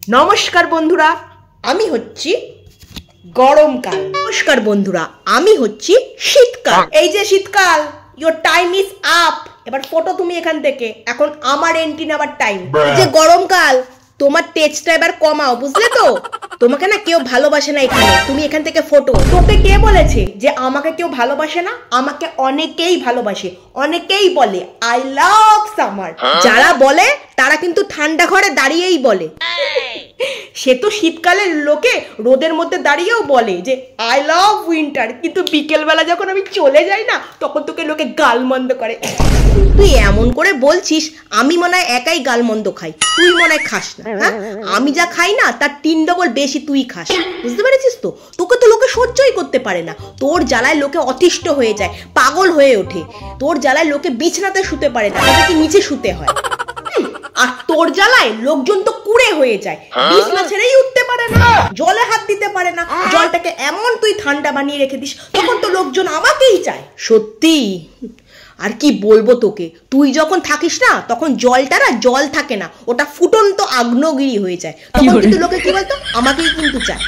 নমস্কার বন্ধুরা, আমি হচ্ছি গরমকাল। নমস্কার বন্ধুরা, আমি হচ্ছি শীতকাল। এই যে শীতকাল, ইয়োর টাইম ইজ আপ। এবার ফটো তুমি এখান থেকে, এখন আমার এন্ট্রি নেবার টাইম। এই যে গরমকাল, তোমার টেস্টটা এবার কমাও, বুঝলে তো? তোমাকে না কেউ ভালোবাসে না এখানে, তুমি এখান থেকে ফটো। তোকে কে বলেছে যে আমাকে কেউ ভালোবাসে না? আমাকে অনেকেই ভালোবাসে, অনেকেই বলে আই লাভ সামার। যারা বলে তারা কিন্তু ঠান্ডা ঘরে দাঁড়িয়েই বলে। সে তো শীতকালের লোকে রোদের মধ্যে দাঁড়িয়েও বলে যে আই লাভ উইন্টার, কিন্তু বিকেলবেলা যখন আমি চলে যাই না, তখন তোকে লোকে গালমন্দ করে। তুই এমন করে বলছিস, আমি মনে হয় একাই গালমন্দ খাই, তুই মনে হয় খাস না। হ্যাঁ, আমি যা খাই না তার 3 ডবল বেশি তুই খাস, বুঝতে পেরেছিস তো? তোকে তো লোকে সহ্যই করতে পারে না। তোর জ্বালায় লোকে অতিষ্ঠ হয়ে যায়, পাগল হয়ে ওঠে। তোর জ্বালায় লোকে বিছানাতে শুতে পারে না, তাদেরকে নিচে শুতে হয়। আর তোর জ্বালায় লোকজন তো কুড়ে হয়ে যায়, বিছানা ছেড়েই উঠতে পারে না, জলে হাত দিতে পারে না। জলটাকে এমন তুই ঠান্ডা বানিয়ে রেখে দিস, তখন তো লোকজন আমাকেই চায়। সত্যি আর কি বলবো তোকে, তুই যখন থাকিস না তখন জলটা না জল থাকে না, ওটা ফুটন্ত আগ্নেয়গিরি হয়ে যায়। তখন কিন্তু লোকে কি বলতো, আমাকেই কিন্তু চায়।